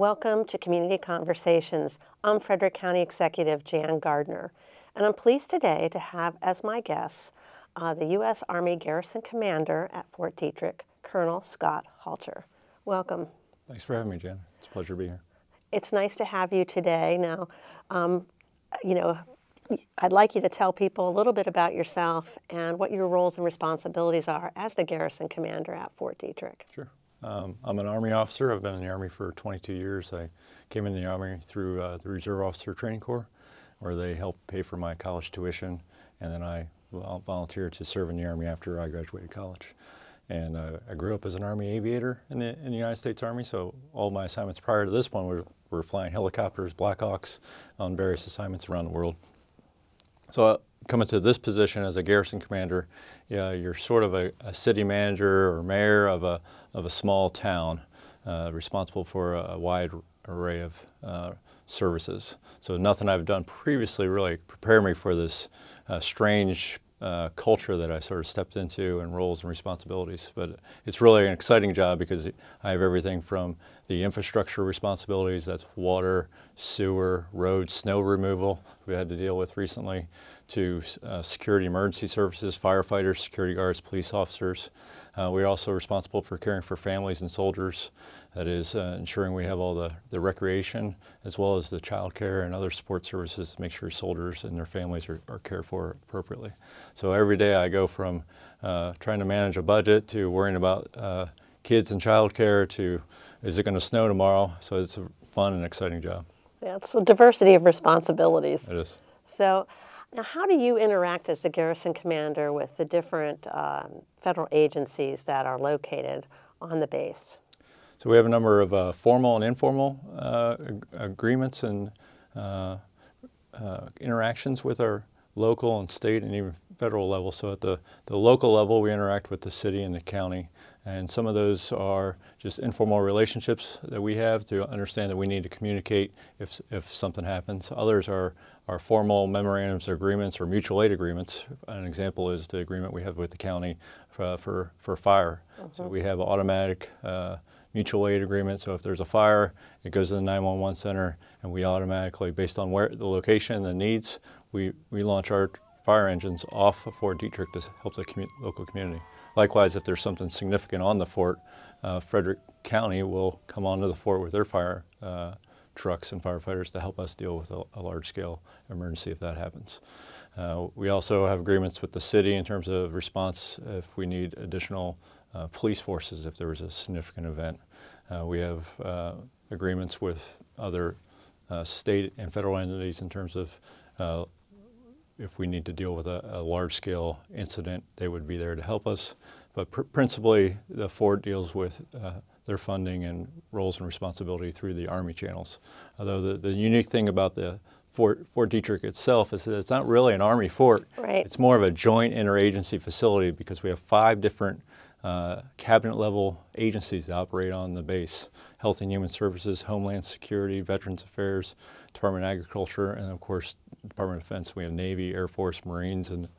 Welcome to Community Conversations. I'm Frederick County Executive Jan Gardner, and I'm pleased today to have as my guests the U.S. Army Garrison Commander at Fort Detrick, Colonel Scott Halter. Welcome. Thanks for having me, Jan. It's a pleasure to be here. It's nice to have you today. Now, I'd like you to tell people a little bit about yourself and what your roles and responsibilities are as the Garrison Commander at Fort Detrick. Sure. I'm an Army officer. I've been in the Army for 22 years. I came in the Army through the Reserve Officer Training Corps, where they helped pay for my college tuition, and then I volunteered to serve in the Army after I graduated college. And I grew up as an Army aviator in the United States Army, so all my assignments prior to this one were flying helicopters, Black Hawks, on various assignments around the world. So coming to this position as a garrison commander, you're sort of a city manager or mayor of a small town, responsible for a wide array of services. So nothing I've done previously really prepared me for this strange culture that I sort of stepped into, and roles and responsibilities. But it's really an exciting job because I have everything from the infrastructure responsibilities, that's water, sewer, road, snow removal we had to deal with recently, to security emergency services, firefighters, security guards, police officers. We're also responsible for caring for families and soldiers. That is ensuring we have all the recreation as well as the child care and other support services to make sure soldiers and their families are cared for appropriately. So every day I go from trying to manage a budget to worrying about kids and child care to is it going to snow tomorrow? So it's a fun and exciting job. Yeah, it's a diversity of responsibilities. It is. So now how do you interact as the Garrison Commander with the different federal agencies that are located on the base? So we have a number of formal and informal agreements and interactions with our local and state and even federal level. So at the local level, we interact with the city and the county, and some of those are just informal relationships that we have to understand that we need to communicate if something happens. Others are formal memorandums of agreements or mutual aid agreements. An example is the agreement we have with the county for fire. So we have automatic mutual aid agreement. So if there's a fire, it goes to the 911 center, and we automatically, based on where the location and the needs, we launch our fire engines off of Fort Detrick to help the local community. Likewise, if there's something significant on the fort, Frederick County will come onto the fort with their fire trucks and firefighters to help us deal with a large-scale emergency if that happens. We also have agreements with the city in terms of response if we need additional police forces if there was a significant event. We have agreements with other state and federal entities in terms of if we need to deal with a large-scale incident, they would be there to help us. But principally, the Fort deals with their funding and roles and responsibility through the Army channels. Although the unique thing about the Fort Detrick itself is that it's not really an Army fort. Right. It's more of a joint interagency facility because we have 5 different cabinet-level agencies that operate on the base: Health and Human Services, Homeland Security, Veterans Affairs, Department of Agriculture, and of course Department of Defense. We have Navy, Air Force, Marines, and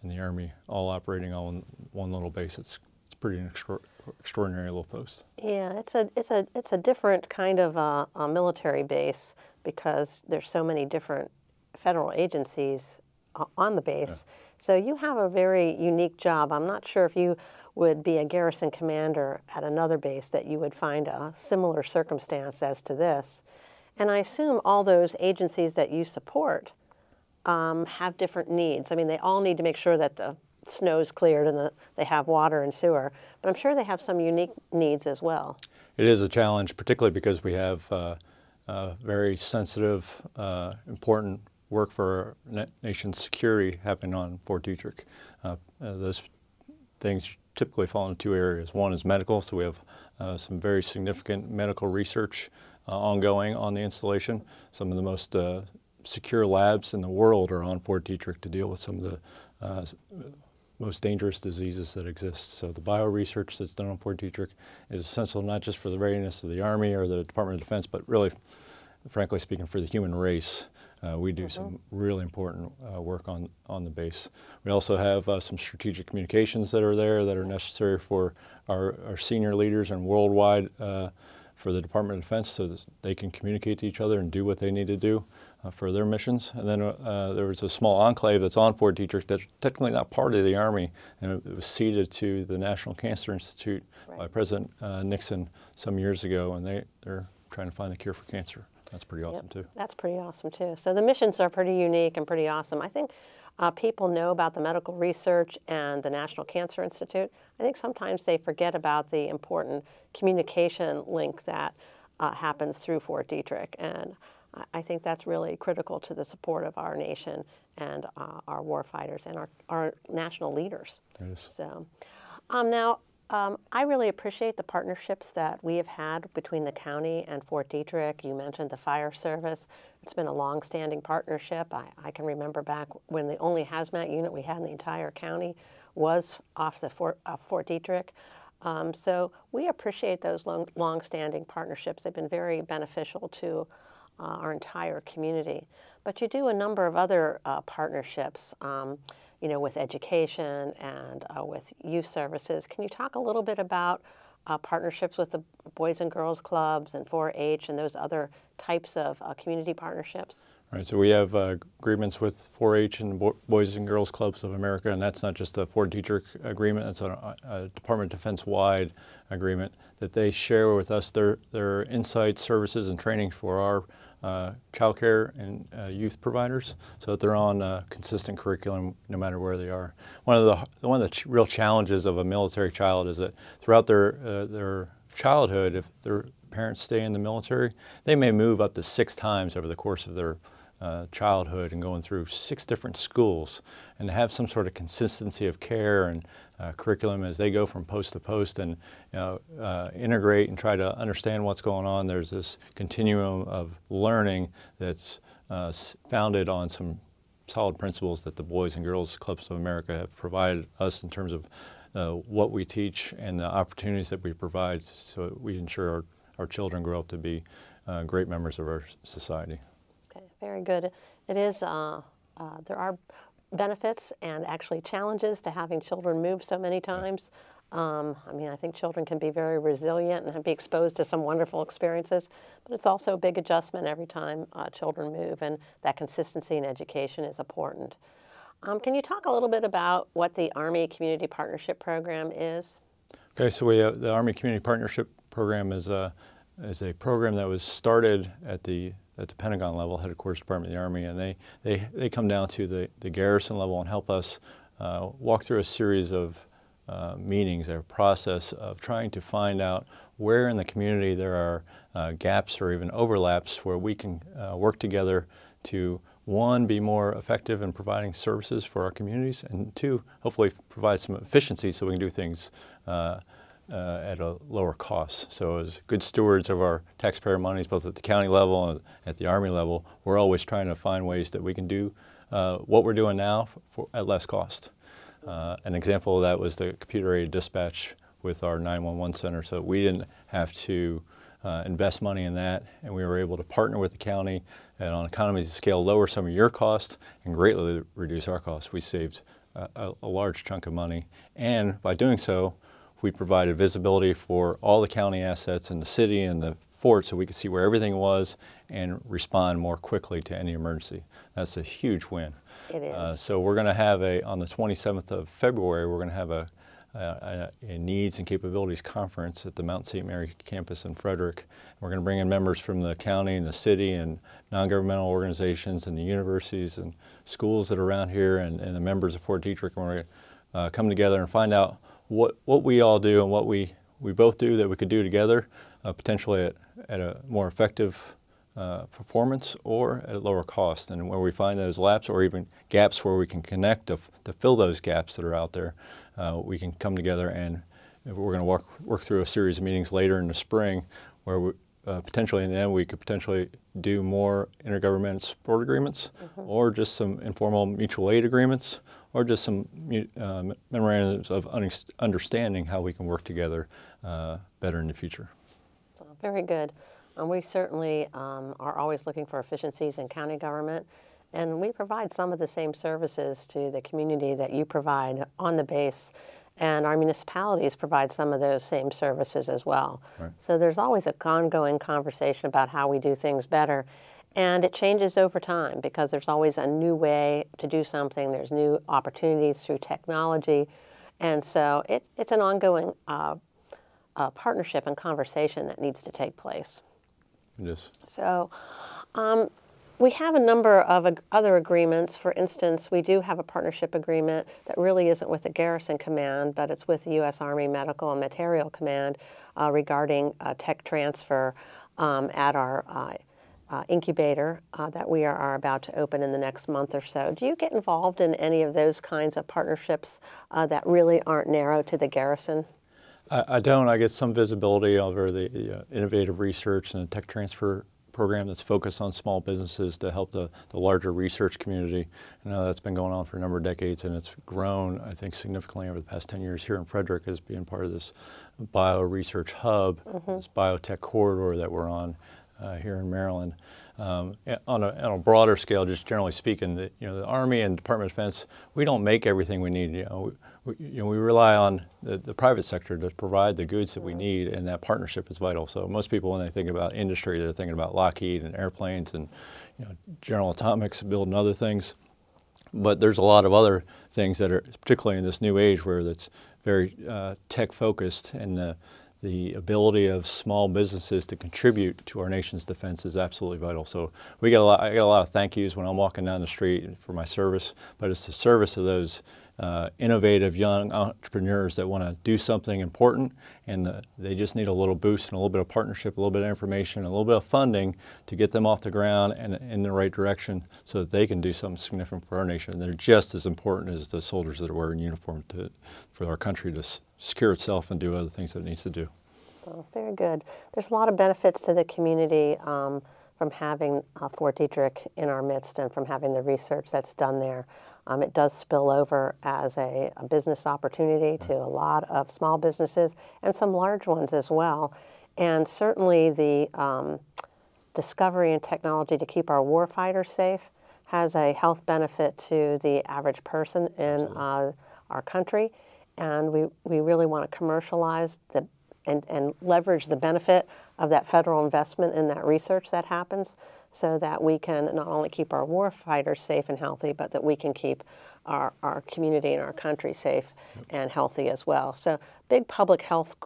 the Army all operating on one little base. It's pretty extraordinary little post. Yeah, it's a different kind of a military base because there's so many different federal agencies on the base. Yeah. So you have a very unique job. I'm not sure if you would be a garrison commander at another base that you would find a similar circumstance as to this. And I assume all those agencies that you support have different needs. I mean, they all need to make sure that the snow's cleared and that they have water and sewer, but I'm sure they have some unique needs as well. It is a challenge, particularly because we have very sensitive, important work for our nation's security happening on Fort Detrick. Those things typically fall into 2 areas. One is medical, so we have some very significant medical research ongoing on the installation. Some of the most secure labs in the world are on Fort Detrick to deal with some of the most dangerous diseases that exist. So the bio-research that's done on Fort Detrick is essential not just for the readiness of the Army or the Department of Defense, but really, frankly speaking, for the human race. We do some really important work on the base. We also have some strategic communications that are there that are necessary for our senior leaders and worldwide for the Department of Defense so that they can communicate to each other and do what they need to do for their missions. And then there was a small enclave that's on Fort Detrick that's technically not part of the Army, and it was ceded to the National Cancer Institute by President Nixon some years ago, and they're trying to find the cure for cancer. That's pretty awesome too. That's pretty awesome too. So the missions are pretty unique and pretty awesome. I think people know about the medical research and the National Cancer Institute. I think sometimes they forget about the important communication link that happens through Fort Detrick, and I think that's really critical to the support of our nation and our warfighters and our national leaders. So now, I really appreciate the partnerships that we have had between the county and Fort Detrick. You mentioned the fire service. It's been a long-standing partnership. I can remember back when the only hazmat unit we had in the entire county was off the Fort Detrick. So we appreciate those long-standing partnerships. They've been very beneficial to our entire community. But you do a number of other partnerships, you know, with education and with youth services. Can you talk a little bit about partnerships with the Boys and Girls Clubs and 4-H and those other types of community partnerships? Right, so we have agreements with 4-H and Boys and Girls Clubs of America, and that's not just a Fort Detrick agreement, that's a Department of Defense-wide agreement that they share with us their insights, services, and training for our child care and youth providers, so that they're on a consistent curriculum no matter where they are. One of the real challenges of a military child is that throughout their childhood, if their parents stay in the military, they may move up to 6 times over the course of their childhood and going through 6 different schools, and to have some sort of consistency of care and curriculum as they go from post to post and integrate and try to understand what's going on. There's this continuum of learning that's founded on some solid principles that the Boys and Girls Clubs of America have provided us in terms of what we teach and the opportunities that we provide, so we ensure our children grow up to be great members of our society. Okay, very good. It is, there are benefits and actually challenges to having children move so many times. I mean, I think children can be very resilient and be exposed to some wonderful experiences, but it's also a big adjustment every time children move, and that consistency in education is important. Can you talk a little bit about what the Army Community Partnership Program is? Okay, so the Army Community Partnership Program is a program that was started at the Pentagon level, Headquarters Department of the Army, and they come down to the garrison level and help us walk through a series of meetings, a process of trying to find out where in the community there are gaps or even overlaps where we can work together to, 1, be more effective in providing services for our communities, and 2, hopefully provide some efficiency so we can do things at a lower cost. So as good stewards of our taxpayer monies, both at the county level and at the Army level, we're always trying to find ways that we can do what we're doing now at less cost. An example of that was the computer-aided dispatch with our 911 center, so we didn't have to invest money in that, and we were able to partner with the county and on economies of scale lower some of your costs and greatly reduce our costs. We saved a large chunk of money, and by doing so, we provided visibility for all the county assets in the city and the fort so we could see where everything was and respond more quickly to any emergency. That's a huge win. It is. So we're going to have on the 27th of February, we're going to have a Needs and Capabilities Conference at the Mount St. Mary campus in Frederick. We're going to bring in members from the county and the city and non-governmental organizations and the universities and schools that are around here and the members of Fort Detrick, and we're going to come together and find out what we all do and what we both do that we could do together, potentially at a more effective performance or at a lower cost, and where we find those laps or even gaps where we can connect to fill those gaps that are out there, we can come together, and we're going to work through a series of meetings later in the spring where we, potentially in the end we could potentially do more intergovernmental support agreements, or just some informal mutual aid agreements, or just some memorandums of understanding how we can work together better in the future. So, very good. We certainly are always looking for efficiencies in county government, and we provide some of the same services to the community that you provide on the base, and our municipalities provide some of those same services as well. Right. So there's always an ongoing conversation about how we do things better. And it changes over time because there's always a new way to do something. There's new opportunities through technology. And so it's an ongoing partnership and conversation that needs to take place. Yes. So we have a number of other agreements. For instance, we do have a partnership agreement that really isn't with the Garrison Command, but it's with the U.S. Army Medical and Material Command regarding tech transfer at our incubator that we are about to open in the next month or so. Do you get involved in any of those kinds of partnerships that really aren't narrow to the Garrison? I don't. I get some visibility over the innovative research and the tech transfer program that's focused on small businesses to help the larger research community. I know that's been going on for a number of decades, and it's grown, I think, significantly over the past 10 years here in Frederick as being part of this bio research hub, this biotech corridor that we're on here in Maryland. On a broader scale, just generally speaking, the Army and Department of Defense, we don't make everything we need. We rely on the private sector to provide the goods that we need, and that partnership is vital. So most people, when they think about industry, they're thinking about Lockheed and airplanes and General Atomics building other things. But there's a lot of other things that are, particularly in this new age, where that's very tech focused, and the ability of small businesses to contribute to our nation's defense is absolutely vital. So I get a lot of thank yous when I'm walking down the street for my service, but it's the service of those innovative young entrepreneurs that want to do something important, and they just need a little boost and a little bit of partnership, a little bit of information, a little bit of funding to get them off the ground and in the right direction so that they can do something significant for our nation. And they're just as important as the soldiers that are wearing uniform for our country to secure itself and do other things that it needs to do. So very good. There's a lot of benefits to the community from having Fort Detrick in our midst and from having the research that's done there. It does spill over as a business opportunity to a lot of small businesses and some large ones as well. And certainly the discovery and technology to keep our warfighters safe has a health benefit to the average person in our country. And we really want to commercialize and leverage the benefit of that federal investment in that research that happens so that we can not only keep our war fighters safe and healthy, but that we can keep our community and our country safe and healthy as well. So big public health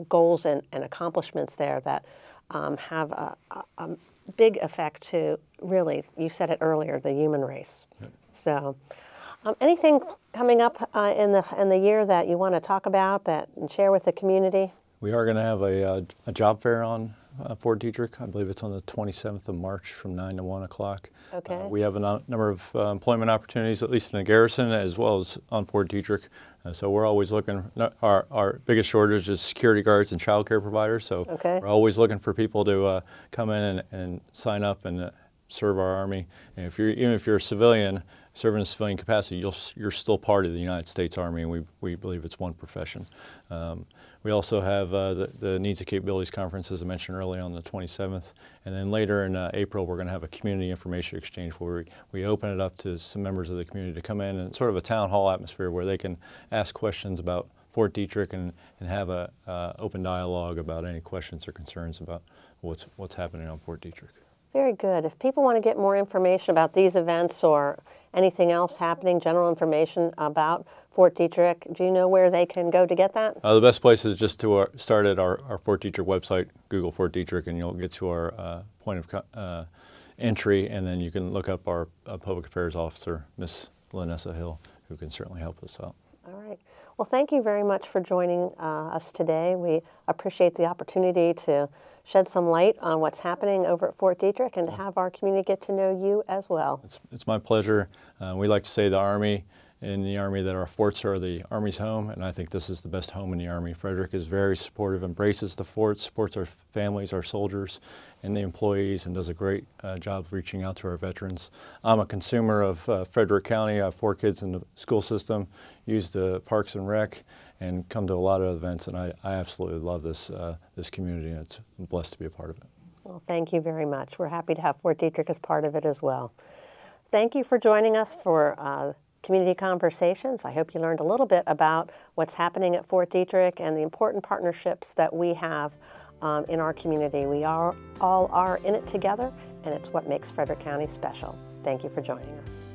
goals and accomplishments there that have a big effect to really, you said it earlier, the human race. Yep. So anything coming up in the year that you want to talk about and share with the community? We are going to have a job fair on Fort Detrick. I believe it's on the 27th of March from 9 to 1 o'clock. Okay. We have a number of employment opportunities, at least in the garrison, as well as on Fort Detrick. So we're always looking. Our biggest shortage is security guards and child care providers. So we're always looking for people to come in and sign up and serve our Army. And even if you're a civilian, serving in a civilian capacity, you're still part of the United States Army, and we believe it's one profession. We also have the Needs and Capabilities Conference, as I mentioned earlier, on the 27th. And then later in April, we're going to have a community information exchange where we open it up to some members of the community to come in and sort of a town hall atmosphere where they can ask questions about Fort Detrick and have an open dialogue about any questions or concerns about what's happening on Fort Detrick. Very good. If people want to get more information about these events or anything else happening, general information about Fort Detrick, do you know where they can go to get that? The best place is just to start at our Fort Detrick website, Google Fort Detrick, and you'll get to our point of entry, and then you can look up our public affairs officer, Miss Lanessa Hill, who can certainly help us out. All right. Well, thank you very much for joining us today. We appreciate the opportunity to shed some light on what's happening over at Fort Detrick and to have our community get to know you as well. It's my pleasure. We like to say in the Army that our forts are the Army's home, and I think this is the best home in the Army. Frederick is very supportive, embraces the forts, supports our families, our soldiers, and the employees, and does a great job of reaching out to our veterans. I'm a consumer of Frederick County. I have 4 kids in the school system, use the Parks and Rec, and come to a lot of events, and I absolutely love this community, and it's blessed to be a part of it. Well, thank you very much. We're happy to have Fort Detrick as part of it as well. Thank you for joining us for Community Conversations. I hope you learned a little bit about what's happening at Fort Detrick and the important partnerships that we have in our community. We all are in it together, and it's what makes Frederick County special. Thank you for joining us.